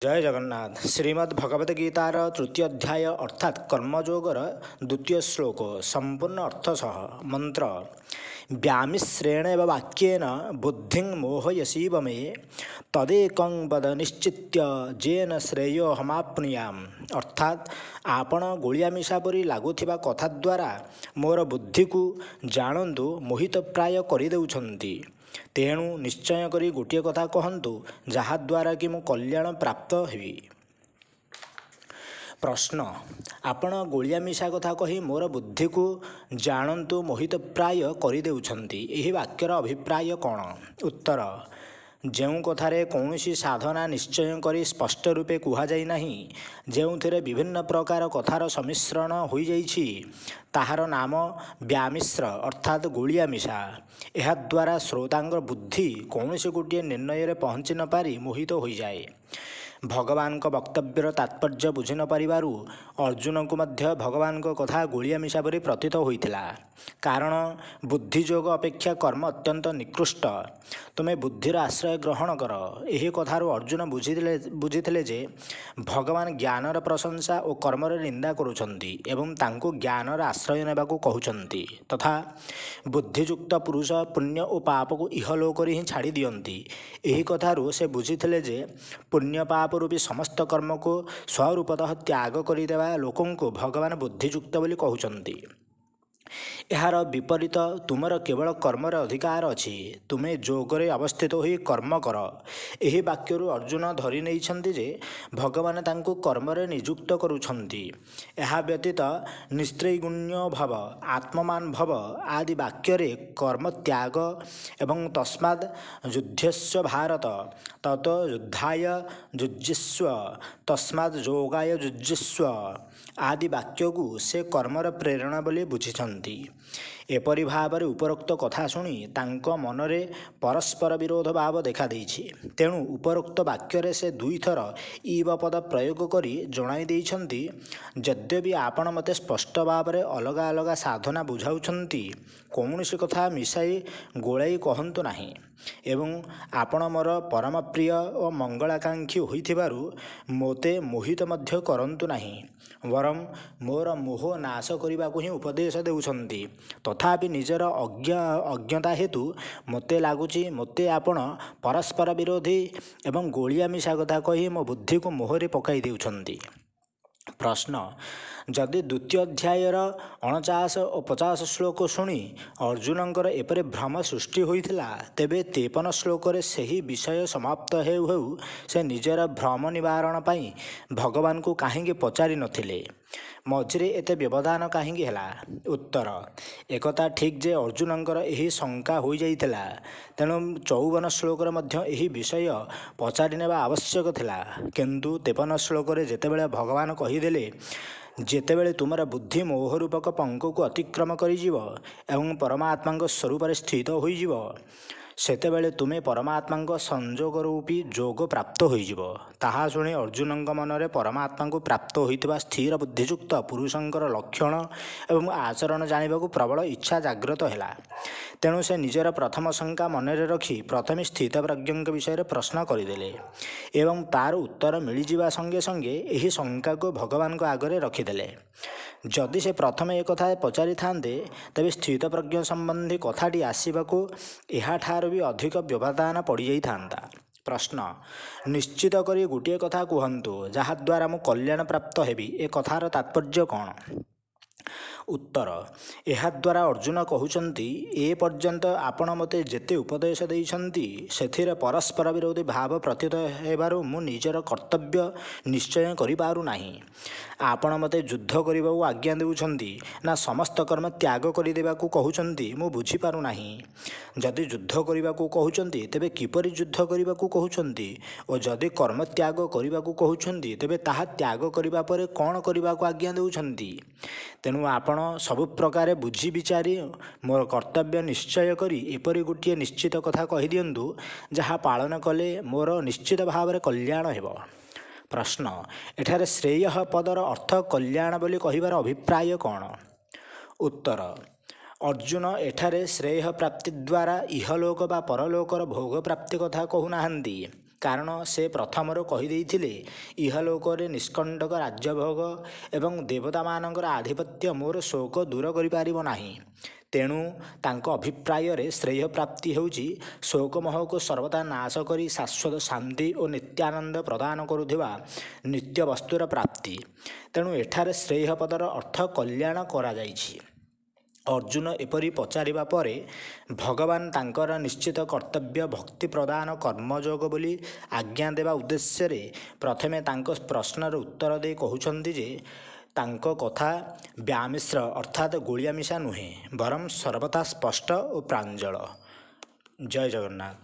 जय जगन्नाथ। श्रीमद् भगवद गीतार तृतीय अध्याय अर्थात कर्मयोगर द्वितीय श्लोक संपूर्ण अर्थ सह मंत्र व्यामिश्रेण एव वाक्येन बुद्धिं मोहयसीव मे तदेकं वद निश्चित्य जेन श्रेयो हमाप्नुयाम। अर्थात आपण गोलिया मिशा परी लागुथिबा कथा द्वारा मोर बुद्धि को जानंतु मोहित प्राय करिदेउछन्ति। तेणु निश्चय करी गोटे कथा कहतु जहाद्वारा कि मु कल्याण प्राप्त हेबी। प्रश्न आपण गोलिया मिशा कथा कही मोर बुद्धि को जानतु मोहित प्राय करिदेउछन्ति, एही वाक्यर अभिप्राय कौन? उत्तर जो कथारे कौनसी साधना निश्चय करी स्पष्ट रूपे कुहाଯାଇ ନାହିଁ, ଯେଉଁଥିରେ ବିଭିନ୍ନ ପ୍ରକାର କଥାର ସମ୍ମିଶ୍ରଣ ହୋଇଯାଇଛି, ତାହାର ନାମ ବ୍ୟାମିଶ୍ର ଅର୍ଥାତ୍ ଗୋଳିଆ ମିଶା। ଏହାଦ୍ୱାରା ଶ୍ରୋତାଙ୍କ ବୁଦ୍ଧି କୌଣସି ଗୋଟିଏ ନିର୍ଣ୍ଣୟରେ ପହଞ୍ଚି ନ ପାରି ମୋହିତ ହୋଇଯାଏ। ଭଗବାନଙ୍କ ବକ୍ତବ୍ୟର ତାତ୍ପର୍ଯ୍ୟ ବୁଝି ନ ପାରିବାରୁ ଅର୍ଜୁନଙ୍କୁ ମଧ୍ୟ ଭଗବାନଙ୍କ କଥା ଗୋଳିଆ ମିଶା ପରି ପ୍ରତୀତ ହୋଇଥିଲା। କାରଣ ବୁଦ୍ଧିଯୋଗ ଅପେକ୍ଷା କର୍ମ ଅତ୍ୟନ୍ତ ନିକୃଷ୍ଟ। ତୁମେ ବୁଦ୍ଧିର ଆଶ୍ରୟ ଗ୍ରହଣ କର। ଏହି କଥାରୁ ଅର୍ଜୁନ ବୁଝିଥିଲେ ଯେ ଭଗବାନ ଜ୍ଞାନର ପ୍ରଶଂସା ଓ କର୍ମର ନିନ୍ଦା କରୁଛନ୍ତି ଏବଂ ତାଙ୍କୁ ଜ୍ଞାନର ଆଶ୍ରୟ ନେବାକୁ କହୁଛନ୍ତି ତଥା ବୁଦ୍ଧିଯୁକ୍ତ ପୁରୁଷ ପୁଣ୍ୟ ଓ ପାପକୁ ଇହଲୋକରେ ହିଁ ଛାଡ଼ି ଦିଅନ୍ତି। ଏହି କଥାରୁ ସେ ବୁଝିଥିଲେ ଯେ ପୁଣ୍ୟ ପାପ ରୂପୀ ସମସ୍ତ କର୍ମକୁ ସ୍ୱରୂପତଃ ତ୍ୟାଗ କରିଦେବା ଲୋକଙ୍କୁ ଭଗବାନ ବୁଦ୍ଧିଯୁକ୍ତ ବୋଲି କହୁଛନ୍ତି। ଏହାର ବିପରୀତ ତୁମର କେବଳ କର୍ମରେ ଅଧିକାର ଅଛି, ତୁମେ ଯୋଗରେ ଅବସ୍ଥିତ ହୋଇ କର୍ମ କର। ଏହି ବାକ୍ୟରୁ ଅର୍ଜୁନ ଧରି ନେଇଛନ୍ତି ଯେ ଭଗବାନ ତାଙ୍କୁ କର୍ମରେ ନିଯୁକ୍ତ କରୁଛନ୍ତି। ଏହା ବ୍ୟତୀତ ନିସ୍ତ୍ରୈଗୁଣ୍ୟ ଭବ, ଆତ୍ମମାନ ଭବ ଆଦି ବାକ୍ୟରେ କର୍ମ ତ୍ୟାଗ ଏବଂ ତସ୍ମାଦ୍ ଯୁଧ୍ୟସ୍ୱ ଭାରତ ତତୋ ଯୁଦ୍ଧାୟ ଯୁଜ୍ୟସ୍ୱ ତସ୍ମାଦ୍ ଯୋଗାୟ ଯୁଜ୍ୟସ୍ୱ ଆଦି ବାକ୍ୟକୁ ସେ କର୍ମର ପ୍ରେରଣା ବୋଲି ବୁଝିଛନ୍ତି। ଏପରି ଭାବରେ ଉପରୋକ୍ତ କଥା ଶୁଣି ତାଙ୍କ ମନରେ ପରସ୍ପର ବିରୋଧ ଭାବ ଦେଖାଦେଇଛି। ତେଣୁ ଉପରୋକ୍ତ ବାକ୍ୟରେ ସେ ଦୁଇଥର ଇବ ପଦ ପ୍ରୟୋଗ କରି ଜଣାଇ ଦେଇଛନ୍ତି, ଯଦ୍ୟପି ଆପଣ ମୋତେ ସ୍ପଷ୍ଟ ଭାବରେ ଅଲଗା ଅଲଗା ସାଧନା ବୁଝାଉଛନ୍ତି, କୌଣସି କଥା ମିଶାଇ ଗୋଳାଇ କହନ୍ତୁ ନାହିଁ ଏବଂ ଆପଣ ମୋର ପରମ ପ୍ରିୟ ଓ ମଙ୍ଗଳାକାଂକ୍ଷୀ ହୋଇଥିବାରୁ ମୋତେ ମୋହିତ ମଧ୍ୟ କରନ୍ତୁ ନାହିଁ, ବରଂ ମୋର ମୋହ ନାଶ କରିବାକୁ ହିଁ ଉପଦେଶ ଦେଉଛନ୍ତି। ତଥାପି ନିଜର ଅଜ୍ଞତା ହେତୁ ମୋତେ ଲାଗୁଛି ମୋତେ ଆପଣ ପରସ୍ପର ବିରୋଧୀ ଏବଂ ଗୋଳିଆ ମିଶା କଥା କହି ମୋ ବୁଦ୍ଧିକୁ ମୋହରେ ପକାଇ ଦେଉଛନ୍ତି। ପ୍ରଶ୍ନ ଯଦି ଦ୍ୱିତୀୟ ଅଧ୍ୟାୟର 49 ଓ 50 ଶ୍ଲୋକ ଶୁଣି ଅର୍ଜୁନଙ୍କର ଏପରି ଭ୍ରମ ସୃଷ୍ଟି ହୋଇଥିଲା, ତେବେ 53 ଶ୍ଲୋକରେ ସେହି ବିଷୟ ସମାପ୍ତ ହେଉ ହେଉ ସେ ନିଜର ଭ୍ରମ ନିବାରଣ ପାଇଁ ଭଗବାନଙ୍କୁ କାହିଁକି ପଚାରି ନଥିଲେ? ମଝିରେ ଏତେ ବ୍ୟବଧାନ କାହିଁକି ହେଲା? ଉତ୍ତର ଏକଥା ଠିକ୍ ଯେ ଅର୍ଜୁନଙ୍କର ଏହି ଶଙ୍କା ହୋଇଯାଇଥିଲା, ତେଣୁ 54 ଶ୍ଲୋକରେ ମଧ୍ୟ ଏହି ବିଷୟ ପଚାରି ନେବା ଆବଶ୍ୟକ ଥିଲା। କିନ୍ତୁ 53 ଶ୍ଲୋକରେ ଯେତେବେଳେ ଭଗବାନ କହିଦେଲେ, ଯେତେବେଳେ ତୁମର ବୁଦ୍ଧି ମୋହରୂପକ ପଙ୍କକୁ ଅତିକ୍ରମ କରିଯିବ ଏବଂ ପରମାତ୍ମାଙ୍କ ସ୍ୱରୂପରେ ସ୍ଥିତ ହୋଇଯିବ, ସେତେବେଳେ ତୁମେ ପରମାତ୍ମାଙ୍କ ସଂଯୋଗ ରୂପୀ ଯୋଗ ପ୍ରାପ୍ତ ହୋଇଯିବ। ତାହା ଶୁଣି ଅର୍ଜୁନଙ୍କ ମନରେ ପରମାତ୍ମାଙ୍କୁ ପ୍ରାପ୍ତ ହୋଇଥିବା ସ୍ଥିର ବୁଦ୍ଧିଯୁକ୍ତ ପୁରୁଷଙ୍କର ଲକ୍ଷଣ ଏବଂ ଆଚରଣ ଜାଣିବାକୁ ପ୍ରବଳ ଇଚ୍ଛା ଜାଗ୍ରତ ହେଲା। ତେଣୁ ସେ ନିଜର ପ୍ରଥମ ଶଙ୍କା ମନରେ ରଖି ପ୍ରଥମେ ସ୍ଥିତପ୍ରଜ୍ଞଙ୍କ ବିଷୟରେ ପ୍ରଶ୍ନ କରିଦେଲେ ଏବଂ ତାର ଉତ୍ତର ମିଳିଯିବା ସଙ୍ଗେ ସଙ୍ଗେ ଏହି ଶଙ୍କାକୁ ଭଗବାନଙ୍କ ଆଗରେ ରଖିଦେଲେ। ଯଦି ସେ ପ୍ରଥମେ ଏକଥା ପଚାରିଥାନ୍ତେ, ତେବେ ସ୍ଥିତପ୍ରଜ୍ଞ ସମ୍ବନ୍ଧୀ କଥାଟି ଆସିବାକୁ ଏହାଠାରୁ ବି ଅଧିକ ବ୍ୟବଧାନ ପଡ଼ିଯାଇଥାନ୍ତା। ପ୍ରଶ୍ନ ନିଶ୍ଚିତ କରି ଗୋଟିଏ କଥା କୁହନ୍ତୁ ଯାହାଦ୍ୱାରା ମୁଁ କଲ୍ୟାଣ ପ୍ରାପ୍ତ ହେବି, ଏ କଥାର ତାତ୍ପର୍ଯ୍ୟ କ'ଣ? ଉତ୍ତର ଏହାଦ୍ୱାରା ଅର୍ଜୁନ କହୁଛନ୍ତି, ଏ ପର୍ଯ୍ୟନ୍ତ ଆପଣ ମୋତେ ଯେତେ ଉପଦେଶ ଦେଇଛନ୍ତି ସେଥିରେ ପରସ୍ପର ବିରୋଧୀ ଭାବ ପ୍ରତୀତ ହେବାରୁ ମୁଁ ନିଜର କର୍ତ୍ତବ୍ୟ ନିଶ୍ଚୟ କରିପାରୁନାହିଁ। ଆପଣ ମୋତେ ଯୁଦ୍ଧ କରିବାକୁ ଆଜ୍ଞା ଦେଉଛନ୍ତି ନା ସମସ୍ତ କର୍ମ ତ୍ୟାଗ କରିଦେବାକୁ କହୁଛନ୍ତି, ମୁଁ ବୁଝିପାରୁନାହିଁ। ଯଦି ଯୁଦ୍ଧ କରିବାକୁ କହୁଛନ୍ତି ତେବେ କିପରି ଯୁଦ୍ଧ କରିବାକୁ କହୁଛନ୍ତି ଓ ଯଦି କର୍ମ ତ୍ୟାଗ କରିବାକୁ କହୁଛନ୍ତି ତେବେ ତାହା ତ୍ୟାଗ କରିବା ପରେ କ'ଣ କରିବାକୁ ଆଜ୍ଞା ଦେଉଛନ୍ତି? ତେଣୁ ଆପଣ ସବୁ ପ୍ରକାରେ ବୁଝି ବିଚାରି ମୋର କର୍ତ୍ତବ୍ୟ ନିଶ୍ଚୟ କରି ଏପରି ଗୋଟିଏ ନିଶ୍ଚିତ କଥା କହିଦିଅନ୍ତୁ, ଯାହା ପାଳନ କଲେ ମୋର ନିଶ୍ଚିତ ଭାବରେ କଲ୍ୟାଣ ହେବ। ପ୍ରଶ୍ନ ଏଠାରେ ଶ୍ରେୟ ପଦର ଅର୍ଥ କଲ୍ୟାଣ ବୋଲି କହିବାର ଅଭିପ୍ରାୟ କ'ଣ? ଉତ୍ତର ଅର୍ଜୁନ ଏଠାରେ ଶ୍ରେୟ ପ୍ରାପ୍ତି ଦ୍ୱାରା ଇହଲୋକ ବା ପରଲୋକର ଭୋଗ ପ୍ରାପ୍ତି କଥା କହୁନାହାନ୍ତି, କାରଣ ସେ ପ୍ରଥମରୁ କହିଦେଇଥିଲେ ଇହଲୋକରେ ନିଷ୍କଣ୍ଟକ ରାଜ୍ୟଭୋଗ ଏବଂ ଦେବତାମାନଙ୍କର ଆଧିପତ୍ୟ ମୋର ଶୋକ ଦୂର କରିପାରିବ ନାହିଁ। ତେଣୁ ତାଙ୍କ ଅଭିପ୍ରାୟରେ ଶ୍ରେୟ ପ୍ରାପ୍ତି ହେଉଛି ଶୋକମୋହକୁ ସର୍ବଦା ନାଶ କରି ଶାଶ୍ୱତ ଶାନ୍ତି ଓ ନିତ୍ୟାନନ୍ଦ ପ୍ରଦାନ କରୁଥିବା ନିତ୍ୟ ବସ୍ତୁର ପ୍ରାପ୍ତି। ତେଣୁ ଏଠାରେ ଶ୍ରେୟ ପଦର ଅର୍ଥ କଲ୍ୟାଣ କରାଯାଇଛି। ଅର୍ଜୁନ ଏପରି ପଚାରିବା ପରେ ଭଗବାନ ତାଙ୍କର ନିଶ୍ଚିତ କର୍ତ୍ତବ୍ୟ ଭକ୍ତି ପ୍ରଦାନ କର୍ମଯୋଗ ବୋଲି ଆଜ୍ଞା ଦେବା ଉଦ୍ଦେଶ୍ୟରେ ପ୍ରଥମେ ତାଙ୍କ ପ୍ରଶ୍ନର ଉତ୍ତର ଦେଇ କହୁଛନ୍ତି ଯେ ତାଙ୍କ କଥା ବ୍ୟାମିଶ୍ର ଅର୍ଥାତ୍ ଗୋଳିଆ ମିଶା ନୁହେଁ, ବରଂ ସର୍ବଥା ସ୍ପଷ୍ଟ ଓ ପ୍ରାଞ୍ଜଳ। ଜୟ ଜଗନ୍ନାଥ।